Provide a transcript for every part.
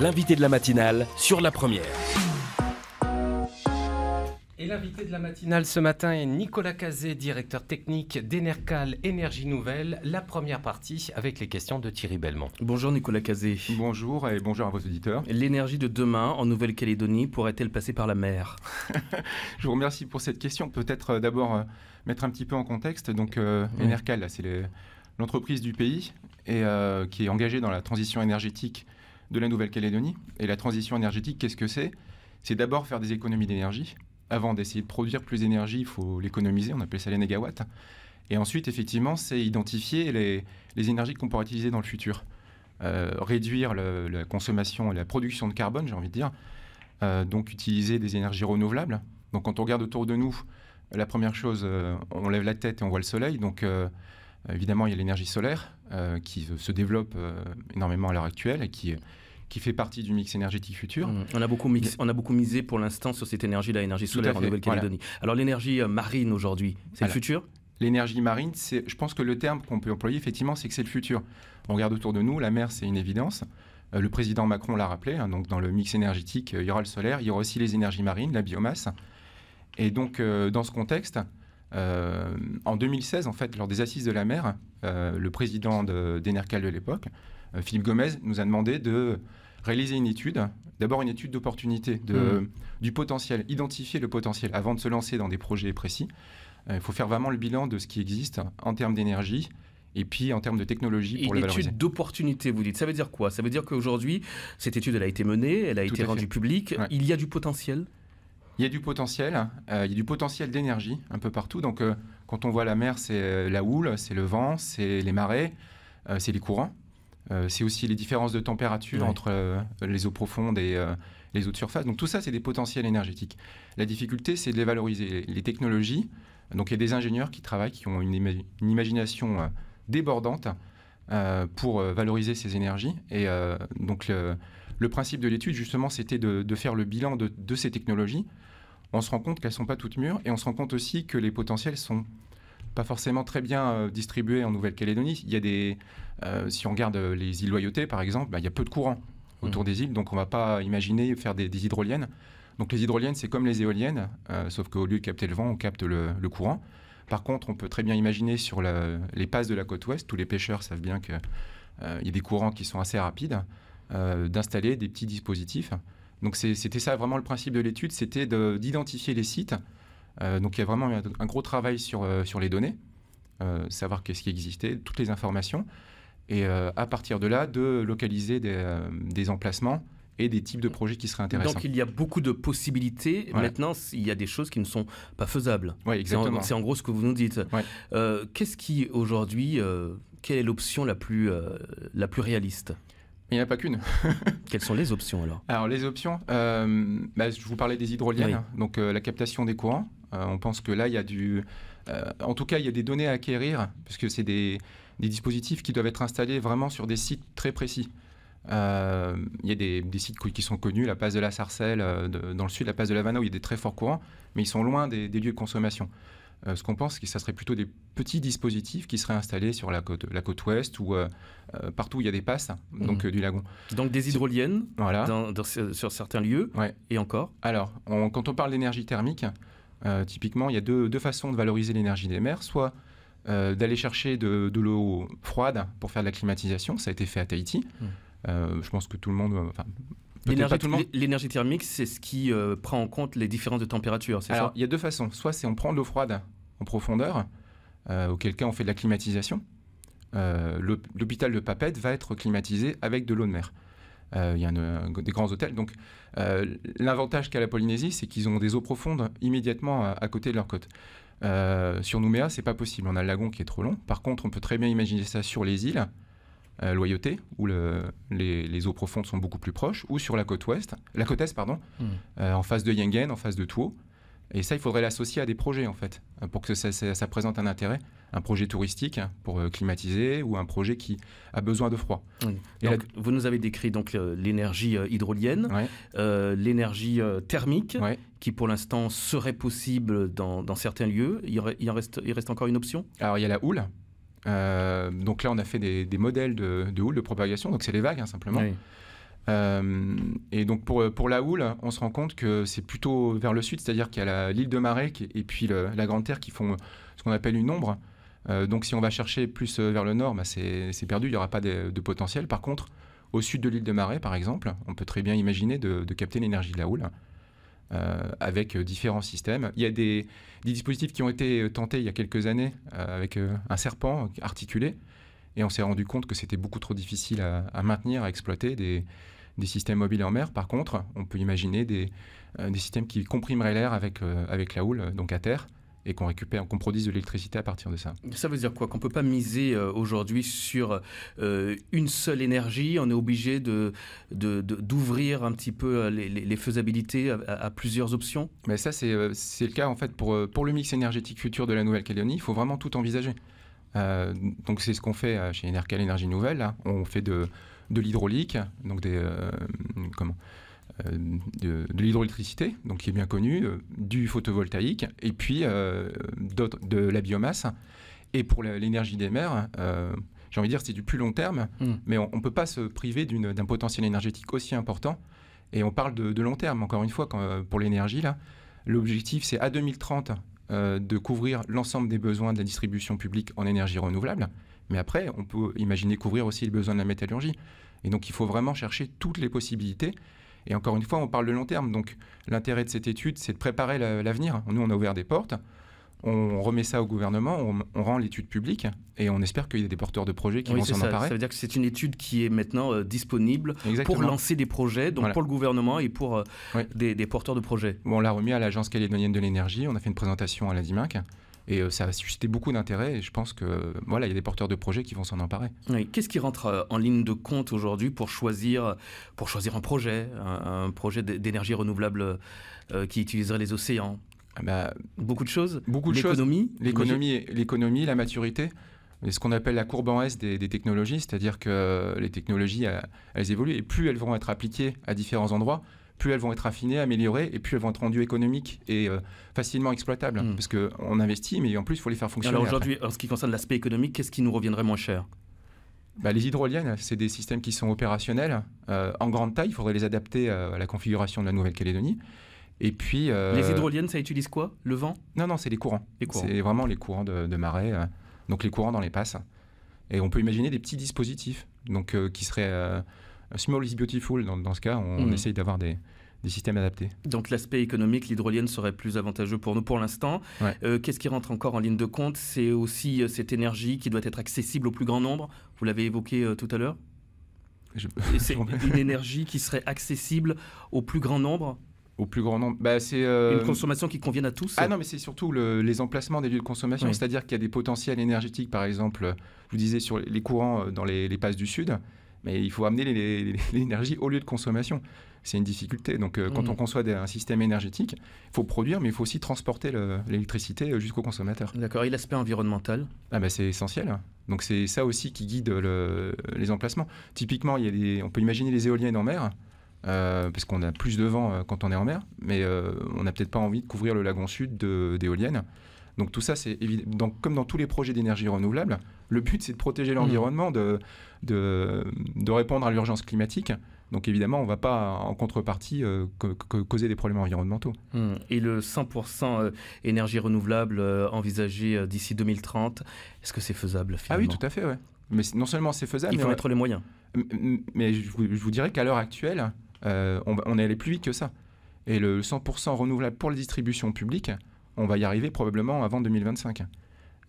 L'invité de la matinale sur la première. Et l'invité de la matinale ce matin est Nicolas Cazet, directeur technique d'Enercal Énergie Nouvelle. La première partie avec les questions de Thierry Belmont. Bonjour Nicolas Cazet. Bonjour et bonjour à vos auditeurs. L'énergie de demain en Nouvelle-Calédonie pourrait-elle passer par la mer? Je vous remercie pour cette question. Peut-être d'abord mettre un petit peu en contexte. Donc Enercal, là, c'est l'entreprise du pays et qui est engagée dans la transition énergétique de la Nouvelle-Calédonie. Et la transition énergétique, qu'est-ce que c'est? C'est d'abord faire des économies d'énergie. Avant d'essayer de produire plus d'énergie, il faut l'économiser, on appelle ça les négawatts. Et ensuite, effectivement, c'est identifier les énergies qu'on pourra utiliser dans le futur. Réduire la consommation et la production de carbone, j'ai envie de dire. Donc, utiliser des énergies renouvelables. Donc, quand on regarde autour de nous, la première chose, on lève la tête et on voit le soleil. Donc, évidemment, il y a l'énergie solaire qui se développe énormément à l'heure actuelle et qui fait partie du mix énergétique futur. On a beaucoup misé pour l'instant sur cette énergie, la énergie solaire en Nouvelle-Calédonie. Voilà. Alors l'énergie marine aujourd'hui, c'est le futur? L'énergie marine, je pense que le terme qu'on peut employer, effectivement, c'est que c'est le futur. On regarde autour de nous, la mer, c'est une évidence. Le président Macron l'a rappelé, donc dans le mix énergétique, il y aura le solaire, il y aura aussi les énergies marines, la biomasse. Et donc, dans ce contexte, en 2016, en fait, lors des Assises de la mer, le président d'Enercal de l'époque, Philippe Gomez, nous a demandé de réaliser une étude, d'abord une étude d'opportunité, du potentiel, identifier le potentiel avant de se lancer dans des projets précis. Il faut faire vraiment le bilan de ce qui existe en termes d'énergie et puis en termes de technologie pour le valoriser. Une étude d'opportunité, vous dites, ça veut dire quoi? Ça veut dire qu'aujourd'hui, cette étude, elle a été menée, elle a été rendue publique, ouais. Il y a du potentiel? Il y a du potentiel, d'énergie un peu partout. Donc quand on voit la mer, c'est la houle, c'est le vent, c'est les marées, c'est les courants. C'est aussi les différences de température entre les eaux profondes et les eaux de surface. Donc tout ça, c'est des potentiels énergétiques. La difficulté, c'est de les valoriser. Les technologies, donc il y a des ingénieurs qui travaillent, qui ont une imagination débordante pour valoriser ces énergies. Et donc le principe de l'étude, justement, c'était de faire le bilan de ces technologies. On se rend compte qu'elles ne sont pas toutes mûres et on se rend compte aussi que les potentiels sont pas forcément très bien distribués en Nouvelle-Calédonie. Il y a si on regarde les îles Loyauté, par exemple, il y a peu de courant autour des îles, donc on ne va pas imaginer faire des hydroliennes. Donc les hydroliennes, c'est comme les éoliennes, sauf qu'au lieu de capter le vent, on capte le courant. Par contre, on peut très bien imaginer sur les passes de la côte ouest, tous les pêcheurs savent bien qu'il y a des courants qui sont assez rapides, d'installer des petits dispositifs. Donc c'était ça vraiment le principe de l'étude, c'était d'identifier les sites. Donc il y a vraiment un gros travail sur les données, savoir qu'est-ce qui existait, toutes les informations, et à partir de là, de localiser des emplacements et des types de projets qui seraient intéressants. Donc il y a beaucoup de possibilités. Voilà. Maintenant, il y a des choses qui ne sont pas faisables. Oui, exactement. C'est en gros ce que vous nous dites. Ouais. Qu'est-ce qui aujourd'hui, quelle est l'option la plus réaliste? Il n'y en a pas qu'une. Quelles sont les options alors? Alors les options, je vous parlais des hydroliennes, donc la captation des courants. On pense que là, il y a en tout cas, il y a des données à acquérir, puisque c'est des dispositifs qui doivent être installés vraiment sur des sites très précis. Il y a des sites qui sont connus, la passe de la Sarcelle, dans le sud, la passe de la Vanna, où il y a des très forts courants, mais ils sont loin des lieux de consommation. Ce qu'on pense, c'est que ça serait plutôt des petits dispositifs qui seraient installés sur la côte ouest ou partout où il y a des passes donc, du lagon. Donc des hydroliennes voilà. sur certains lieux, et encore? Alors, quand on parle d'énergie thermique, typiquement, il y a deux façons de valoriser l'énergie des mers. Soit d'aller chercher de l'eau froide pour faire de la climatisation, ça a été fait à Tahiti. Je pense que tout le monde... L'énergie thermique, c'est ce qui prend en compte les différences de température, c'est ça? Alors, il y a deux façons. Soit c'est on prend de l'eau froide en profondeur, auquel cas on fait de la climatisation. L'hôpital de Papeete va être climatisé avec de l'eau de mer. Il y a des grands hôtels. Donc, l'avantage qu'a la Polynésie, c'est qu'ils ont des eaux profondes immédiatement à côté de leur côte. Sur Nouméa, c'est pas possible. On a le lagon qui est trop long. Par contre, on peut très bien imaginer ça sur les îles Loyauté, où les eaux profondes sont beaucoup plus proches, ou sur la côte est, en face de Yengen, en face de Tuo. Et ça, il faudrait l'associer à des projets, en fait, pour que ça présente un intérêt. Un projet touristique pour climatiser ou un projet qui a besoin de froid. Donc, vous nous avez décrit donc, l'énergie hydrolienne, l'énergie thermique, qui pour l'instant serait possible dans certains lieux. Il reste encore une option? Alors, il y a la houle. Donc là, on a fait des modèles de houle, de propagation. Donc, c'est les vagues, simplement. Et donc pour la houle, on se rend compte que c'est plutôt vers le sud, c'est-à-dire qu'il y a l'île de Marais et puis la Grande Terre qui font ce qu'on appelle une ombre. Donc si on va chercher plus vers le nord, c'est perdu, il n'y aura pas de potentiel. Par contre, au sud de l'île de Marais, par exemple, on peut très bien imaginer de capter l'énergie de la houle avec différents systèmes. Il y a des dispositifs qui ont été tentés il y a quelques années avec un serpent articulé, et on s'est rendu compte que c'était beaucoup trop difficile à maintenir, à exploiter des systèmes mobiles en mer. Par contre, on peut imaginer des systèmes qui comprimeraient l'air avec la houle, donc à terre, et qu'on produise de l'électricité à partir de ça. Ça veut dire quoi? Qu'on ne peut pas miser aujourd'hui sur une seule énergie, on est obligé d'ouvrir un petit peu les faisabilités à plusieurs options? Mais ça, c'est le cas en fait pour le mix énergétique futur de la Nouvelle-Calédonie. Il faut vraiment tout envisager. Donc c'est ce qu'on fait chez Enercal Énergie Nouvelle. Là. On fait de l'hydraulique, donc de l'hydroélectricité, donc qui est bien connu, du photovoltaïque, et puis de la biomasse. Et pour l'énergie des mers, j'ai envie de dire c'est du plus long terme, mais on ne peut pas se priver d'un potentiel énergétique aussi important. Et on parle de long terme, encore une fois, pour l'énergie. L'objectif, c'est à 2030 de couvrir l'ensemble des besoins de la distribution publique en énergie renouvelable. Mais après, on peut imaginer couvrir aussi les besoins de la métallurgie. Et donc, il faut vraiment chercher toutes les possibilités. Et encore une fois, on parle de long terme. Donc, l'intérêt de cette étude, c'est de préparer l'avenir. Nous, on a ouvert des portes. On remet ça au gouvernement, on rend l'étude publique et on espère qu'il y a des porteurs de projets qui vont s'en emparer. Ça veut dire que c'est une étude qui est maintenant disponible pour lancer des projets, donc pour le gouvernement et pour des porteurs de projets. Bon, on l'a remis à l'Agence calédonienne de l'énergie, on a fait une présentation à la DIMAC. Et ça a suscité beaucoup d'intérêt et je pense que il y a des porteurs de projets qui vont s'en emparer. Oui. Qu'est-ce qui rentre en ligne de compte aujourd'hui pour choisir un projet, un projet d'énergie renouvelable qui utiliserait les océans? Beaucoup de choses. L'économie, la maturité, et ce qu'on appelle la courbe en S des technologies, c'est-à-dire que les technologies, elles évoluent et plus elles vont être appliquées à différents endroits, plus elles vont être affinées, améliorées, et plus elles vont être rendues économiques et facilement exploitables. Parce qu'on investit, mais en plus, il faut les faire fonctionner. Alors aujourd'hui, en ce qui concerne l'aspect économique, qu'est-ce qui nous reviendrait moins cher? Les hydroliennes, c'est des systèmes qui sont opérationnels en grande taille. Il faudrait les adapter à la configuration de la Nouvelle-Calédonie. Et puis, les hydroliennes, ça utilise quoi? Le vent? Non, c'est les courants. C'est vraiment les courants de marée, donc les courants dans les passes. Et on peut imaginer des petits dispositifs donc, qui seraient small is beautiful. Dans ce cas, on essaye d'avoir des systèmes adaptés. Donc l'aspect économique, l'hydrolienne serait plus avantageux pour nous pour l'instant. Ouais. Qu'est-ce qui rentre encore en ligne de compte? C'est aussi cette énergie qui doit être accessible au plus grand nombre. Vous l'avez évoqué tout à l'heure. C'est une énergie qui serait accessible au plus grand nombre? Au plus grand nombre, c'est une consommation qui convienne à tous. Ah non, mais c'est surtout les emplacements des lieux de consommation, c'est-à-dire qu'il y a des potentiels énergétiques, par exemple, je vous disais sur les courants dans les passes du Sud, mais il faut amener l'énergie au lieu de consommation. C'est une difficulté. Donc, quand on conçoit un système énergétique, il faut produire, mais il faut aussi transporter l'électricité jusqu'au consommateur. D'accord. Et l'aspect environnemental? C'est essentiel. Donc, c'est ça aussi qui guide les emplacements. Typiquement, on peut imaginer les éoliennes en mer. Parce qu'on a plus de vent quand on est en mer, mais on n'a peut-être pas envie de couvrir le lagon sud d'éoliennes. Donc tout ça, c'est évident. Donc, comme dans tous les projets d'énergie renouvelable, le but, c'est de protéger l'environnement, de répondre à l'urgence climatique. Donc évidemment, on ne va pas en contrepartie causer des problèmes environnementaux. Et le 100% énergie renouvelable envisagé d'ici 2030, est-ce que c'est faisable finalement? Ah oui, tout à fait, ouais. Mais non seulement c'est faisable, il faut mettre les moyens. Mais je vous dirais qu'à l'heure actuelle, on est allé plus vite que ça. Et le 100% renouvelable pour la distribution publique, on va y arriver probablement avant 2025.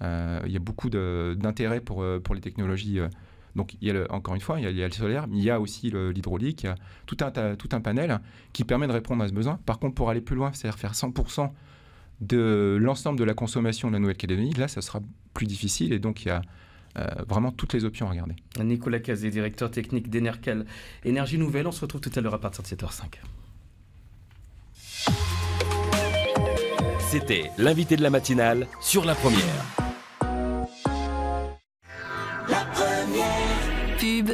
Il y a beaucoup d'intérêt pour les technologies. Donc, encore une fois, il y a le solaire, mais il y a aussi l'hydraulique. Il y a tout un panel qui permet de répondre à ce besoin. Par contre, pour aller plus loin, c'est-à-dire faire 100% de l'ensemble de la consommation de la Nouvelle-Calédonie, là, ça sera plus difficile. Et donc, il y a vraiment toutes les options à regarder. Nicolas Cazé, directeur technique d'Enercal Énergie Nouvelle. On se retrouve tout à l'heure à partir de 7h05. C'était l'invité de la matinale sur La Première. La Première. Pub.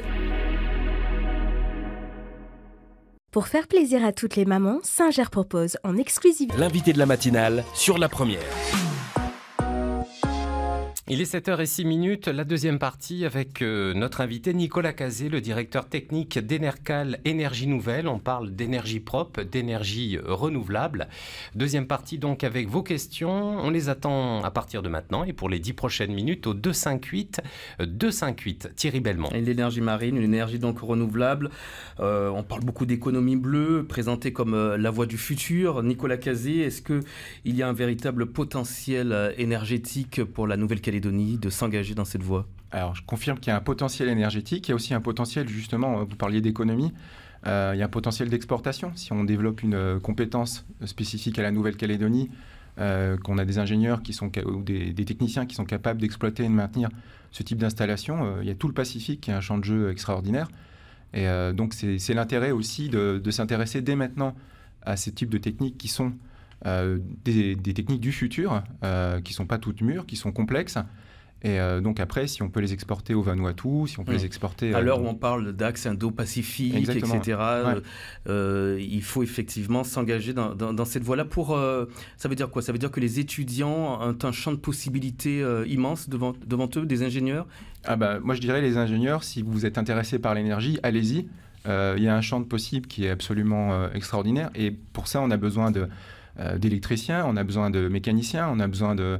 Pour faire plaisir à toutes les mamans, Singer propose en exclusivité l'invité de la matinale sur La Première. Il est 7h06, la deuxième partie avec notre invité Nicolas Cazé, le directeur technique d'Enercal Énergie Nouvelle. On parle d'énergie propre, d'énergie renouvelable. Deuxième partie donc avec vos questions. On les attend à partir de maintenant et pour les 10 prochaines minutes au 258 258. Thierry Belmont. Et l'énergie marine, une énergie donc renouvelable. On parle beaucoup d'économie bleue, présentée comme la voie du futur. Nicolas Cazé, est-ce qu'il y a un véritable potentiel énergétique pour la Nouvelle-Calédonie de s'engager dans cette voie? Alors, je confirme qu'il y a un potentiel énergétique. Il y a aussi un potentiel, justement, vous parliez d'économie. Il y a un potentiel d'exportation. Si on développe une compétence spécifique à la Nouvelle-Calédonie, qu'on a des ingénieurs ou des techniciens qui sont capables d'exploiter et de maintenir ce type d'installation, il y a tout le Pacifique qui est un champ de jeu extraordinaire. Et donc, c'est l'intérêt aussi de s'intéresser dès maintenant à ces types de techniques qui sont des techniques du futur, qui ne sont pas toutes mûres, qui sont complexes. Et donc après, si on peut les exporter au Vanuatu, si on peut les exporter... À l'heure où on parle d'axe Indo-Pacifique, etc., il faut effectivement s'engager dans cette voie-là. Ça veut dire quoi? Ça veut dire que les étudiants ont un champ de possibilités immense devant eux, des ingénieurs? Moi, je dirais les ingénieurs, si vous êtes intéressés par l'énergie, allez-y. Il y a un champ de possibles qui est absolument extraordinaire. Et pour ça, on a besoin d'électriciens, on a besoin de mécaniciens, on a besoin de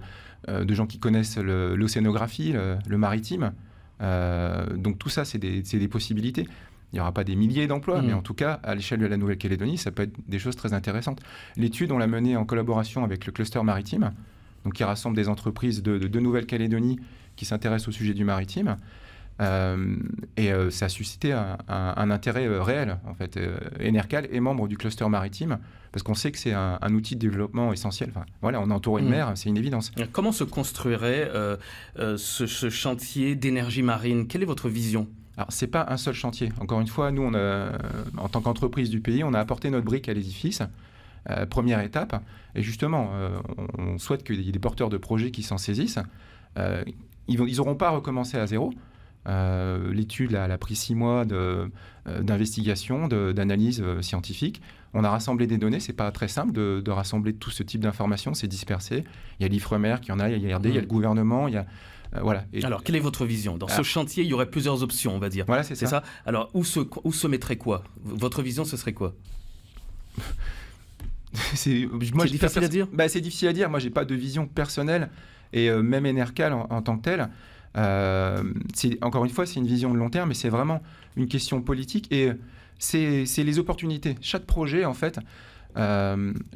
gens qui connaissent l'océanographie, le maritime. Donc tout ça, c'est des possibilités. Il n'y aura pas des milliers d'emplois, mais en tout cas, à l'échelle de la Nouvelle-Calédonie, ça peut être des choses très intéressantes. L'étude, on l'a menée en collaboration avec le cluster maritime, donc qui rassemble des entreprises de Nouvelle-Calédonie qui s'intéressent au sujet du maritime. Et ça a suscité un intérêt réel, en fait. Enercal est membre du cluster maritime, parce qu'on sait que c'est un outil de développement essentiel. Enfin, voilà, on est entouré de mer, c'est une évidence. Comment se construirait ce chantier d'énergie marine? Quelle est votre vision? Alors, ce n'est pas un seul chantier. Encore une fois, nous, en tant qu'entreprise du pays, on a apporté notre brique à l'édifice. Première étape. Et justement, on souhaite qu'il y ait des porteurs de projets qui s'en saisissent. Ils n'auront pas recommencé à zéro. L'étude elle a pris 6 mois d'investigation, d'analyse scientifique. On a rassemblé des données, c'est pas très simple de rassembler tout ce type d'informations, c'est dispersé. Il y a l'IFREMER qui en a, il y a IRD, il y a le gouvernement, il y a... voilà. Alors, quelle est votre vision? Dans ce chantier, il y aurait plusieurs options, on va dire. Voilà, c'est ça. Alors, où se mettrait quoi? Votre vision, ce serait quoi? C'est difficile à dire. C'est difficile à dire. Moi, j'ai pas de vision personnelle. Et même Enercal en tant que tel, encore une fois, c'est une vision de long terme, mais c'est vraiment une question politique. Et c'est les opportunités. Chaque projet, en fait,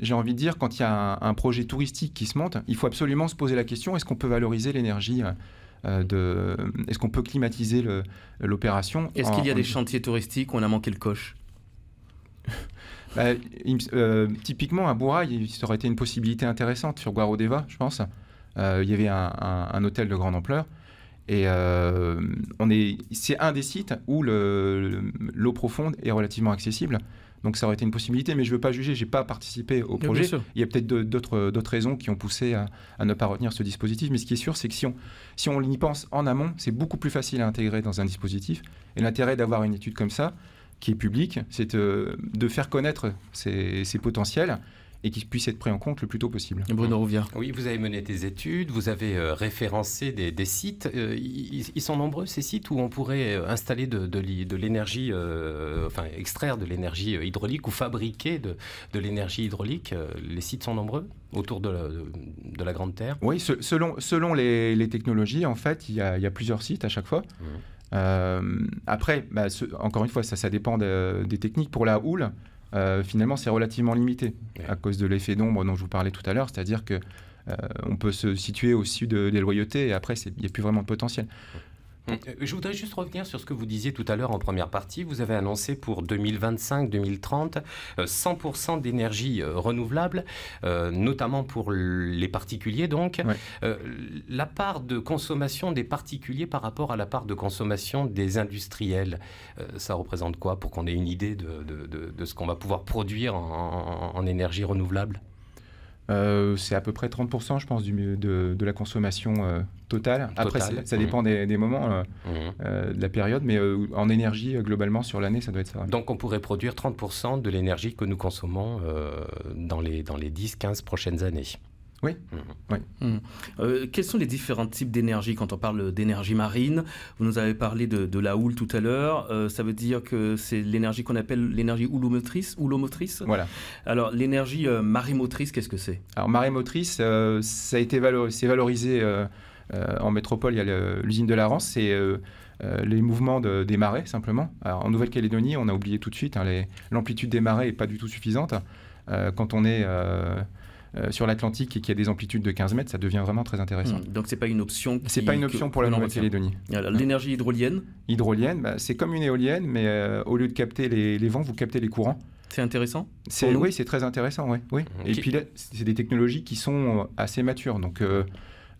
j'ai envie de dire, quand il y a un projet touristique qui se monte, il faut absolument se poser la question, est-ce qu'on peut valoriser l'énergie est-ce qu'on peut climatiser l'opération? Est-ce qu'il y a des chantiers touristiques où on a manqué le coche? Typiquement, à Bourail, ça aurait été une possibilité intéressante sur Guarodeva, je pense. Il y avait un hôtel de grande ampleur. Et c'est un des sites où l'eau profonde est relativement accessible. Donc ça aurait été une possibilité, mais je ne veux pas juger, je n'ai pas participé au projet. Il y a peut-être d'autres raisons qui ont poussé à ne pas retenir ce dispositif. Mais ce qui est sûr, c'est que si on y pense en amont, c'est beaucoup plus facile à intégrer dans un dispositif. Et l'intérêt d'avoir une étude comme ça, qui est publique, c'est de faire connaître ces potentiels et qui puissent être pris en compte le plus tôt possible. Bruno Rouvière. Oui, vous avez mené des études, vous avez référencé des sites. Ils sont nombreux, ces sites où on pourrait installer de l'énergie, extraire de l'énergie hydraulique ou fabriquer de l'énergie hydraulique. Les sites sont nombreux autour de la Grande Terre? Oui, selon les technologies, en fait, il y a plusieurs sites à chaque fois. Après, encore une fois, ça dépend des techniques. Pour la houle, finalement, c'est relativement limité à cause de l'effet d'ombre dont je vous parlais tout à l'heure. C'est-à-dire qu'on peut se situer au-dessus des loyautés et après, il n'y a plus vraiment de potentiel. Je voudrais juste revenir sur ce que vous disiez tout à l'heure en première partie. Vous avez annoncé pour 2025-2030 100% d'énergie renouvelable, notamment pour les particuliers. Donc, la part de consommation des particuliers par rapport à la part de consommation des industriels, ça représente quoi pour qu'on ait une idée de ce qu'on va pouvoir produire en énergie renouvelable? C'est à peu près 30%, je pense, de la consommation totale. Après, ça dépend des moments, de la période, mais en énergie, globalement, sur l'année, ça doit être ça. Donc, on pourrait produire 30% de l'énergie que nous consommons dans les 10-15 prochaines années. Oui. Quels sont les différents types d'énergie quand on parle d'énergie marine? Vous nous avez parlé de la houle tout à l'heure. Ça veut dire que c'est l'énergie qu'on appelle l'énergie houlomotrice. Voilà. Alors, l'énergie marémotrice, qu'est-ce que c'est? Alors, marémotrice, ça a été valorisé en métropole. Il y a l'usine de la Rance. C'est les mouvements des marées, simplement. Alors, en Nouvelle-Calédonie, on a oublié tout de suite, l'amplitude des marées n'est pas du tout suffisante. Quand on est sur l'Atlantique et qu'il y a des amplitudes de 15 mètres, ça devient vraiment très intéressant. Donc, ce n'est pas une option c'est pas une option pour la Nouvelle-Calédonie. L'énergie hydrolienne? Hydrolienne, c'est comme une éolienne, mais au lieu de capter les vents, vous captez les courants. C'est intéressant? Oui, c'est très intéressant. Oui. Okay. Et puis là, c'est des technologies qui sont assez matures. Donc,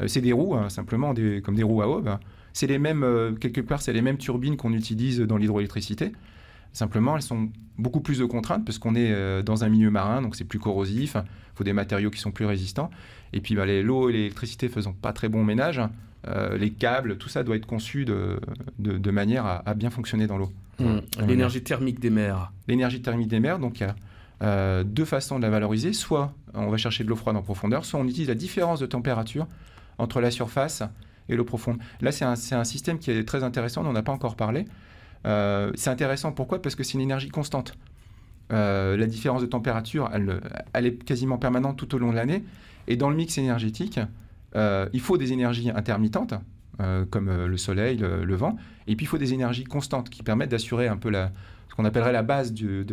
c'est des roues, simplement, comme des roues à aubes. C'est les mêmes, quelque part, c'est les mêmes turbines qu'on utilise dans l'hydroélectricité. Simplement, elles sont beaucoup plus de contraintes parce qu'on est dans un milieu marin, donc c'est plus corrosif. Il faut des matériaux qui sont plus résistants. Et puis, l'eau et l'électricité faisant pas très bon ménage, les câbles, tout ça doit être conçu de manière à bien fonctionner dans l'eau. L'énergie thermique des mers. L'énergie thermique des mers, donc il y a deux façons de la valoriser. Soit on va chercher de l'eau froide en profondeur, soit on utilise la différence de température entre la surface et l'eau profonde. Là, c'est un système qui est très intéressant, on n'en a pas encore parlé. C'est intéressant, pourquoi? Parce que c'est une énergie constante. La différence de température, elle est quasiment permanente tout au long de l'année. Et dans le mix énergétique, il faut des énergies intermittentes, comme le soleil, le vent. Et puis, il faut des énergies constantes qui permettent d'assurer un peu ce qu'on appellerait la base du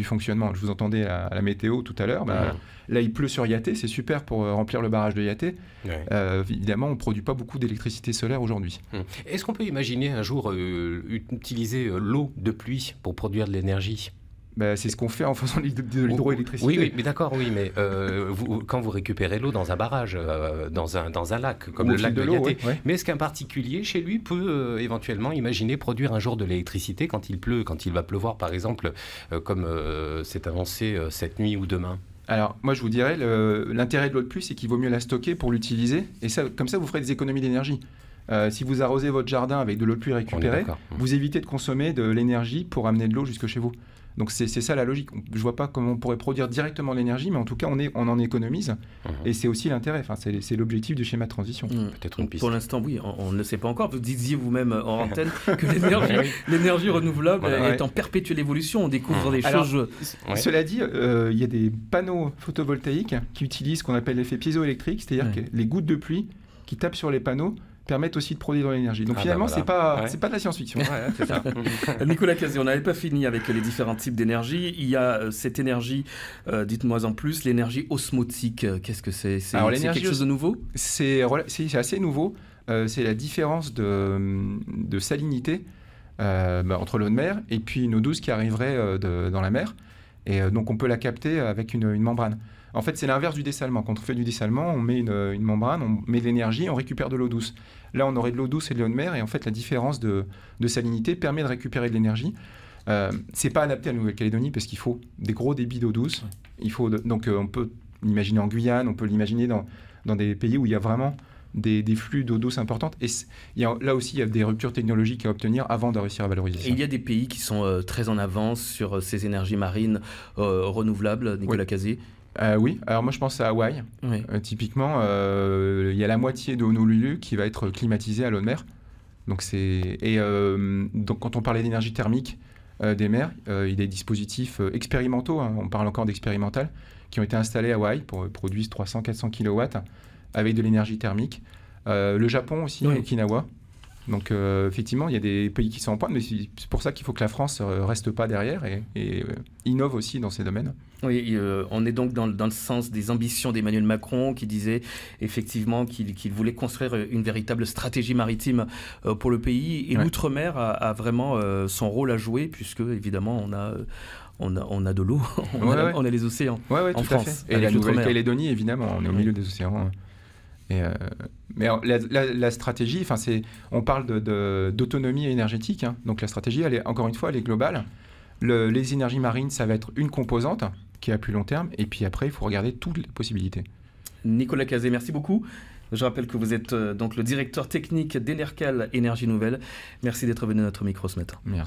fonctionnement. Je vous entendais à la météo tout à l'heure. Là, il pleut sur Yaté, c'est super pour remplir le barrage de Yaté. Évidemment, on ne produit pas beaucoup d'électricité solaire aujourd'hui. Est-ce qu'on peut imaginer un jour utiliser l'eau de pluie pour produire de l'énergie? C'est ce qu'on fait en faisant de l'hydroélectricité. Oui, mais d'accord, mais quand vous récupérez l'eau dans un barrage, dans un lac, comme le lac de Yaté, mais est-ce qu'un particulier chez lui peut éventuellement imaginer produire un jour de l'électricité quand il pleut, quand il va pleuvoir par exemple, comme c'est annoncé cette nuit ou demain? Alors, moi, je vous dirais, l'intérêt de l'eau de pluie, c'est qu'il vaut mieux la stocker pour l'utiliser. Et ça, comme ça, vous ferez des économies d'énergie. Si vous arrosez votre jardin avec de l'eau de pluie récupérée, vous évitez de consommer de l'énergie pour amener de l'eau jusque chez vous. Donc, c'est ça la logique. Je ne vois pas comment on pourrait produire directement l'énergie, mais en tout cas, on en économise. Et c'est aussi l'intérêt. Enfin, c'est l'objectif du schéma de transition. Peut-être une piste. Pour l'instant, oui, on ne le sait pas encore. Vous disiez vous-même en antenne que l'énergie renouvelable est en perpétuelle évolution. On découvre des choses. Cela dit, il y a des panneaux photovoltaïques qui utilisent ce qu'on appelle l'effet piézoélectrique, c'est-à-dire que les gouttes de pluie qui tapent sur les panneaux permettent aussi de produire de l'énergie. Donc finalement, c'est pas de la science-fiction. C'est ça. Nicolas Cazé, on n'avait pas fini avec les différents types d'énergie. Il y a cette énergie, dites-moi en plus, l'énergie osmotique. Qu'est-ce que c'est? C'est quelque chose de nouveau? C'est assez nouveau. C'est la différence de salinité entre l'eau de mer et puis une eau douce qui arriverait dans la mer. Et donc on peut la capter avec une membrane. En fait, c'est l'inverse du dessalement. Quand on fait du dessalement, on met une membrane, on met de l'énergie, on récupère de l'eau douce. Là, on aurait de l'eau douce et de l'eau de mer, et en fait, la différence de salinité permet de récupérer de l'énergie. C'est pas adapté à la Nouvelle-Calédonie parce qu'il faut des gros débits d'eau douce. Donc, on peut l'imaginer en Guyane, on peut l'imaginer dans des pays où il y a vraiment des flux d'eau douce importantes. Et là aussi, il y a des ruptures technologiques à obtenir avant de réussir à valoriser ça. Et il y a des pays qui sont très en avance sur ces énergies marines renouvelables, Nicolas Cazé. Oui, alors moi je pense à Hawaï. Typiquement, il y a la moitié de Honolulu qui va être climatisée à l'eau de mer. Donc, donc quand on parlait d'énergie thermique des mers, il y a des dispositifs expérimentaux, on parle encore d'expérimental, qui ont été installés à Hawaï pour produire 300-400 kW avec de l'énergie thermique. Le Japon aussi, Okinawa. Donc effectivement, il y a des pays qui sont en pointe, mais c'est pour ça qu'il faut que la France ne reste pas derrière et innove aussi dans ces domaines. Oui, on est donc dans le sens des ambitions d'Emmanuel Macron qui disait effectivement qu'il voulait construire une véritable stratégie maritime pour le pays. Et l'outre-mer a vraiment son rôle à jouer puisque évidemment on a de l'eau, on a les océans en France. Et la Nouvelle-Calédonie, évidemment, on est au milieu des océans. Mais la stratégie, on parle d'autonomie énergétique, donc la stratégie, encore une fois, elle est globale. Les énergies marines, ça va être une composante qui est à plus long terme, et puis après, il faut regarder toutes les possibilités. Nicolas Cazé, merci beaucoup. Je rappelle que vous êtes donc le directeur technique d'Enercal Énergie Nouvelle. Merci d'être venu à notre micro ce matin. Merci.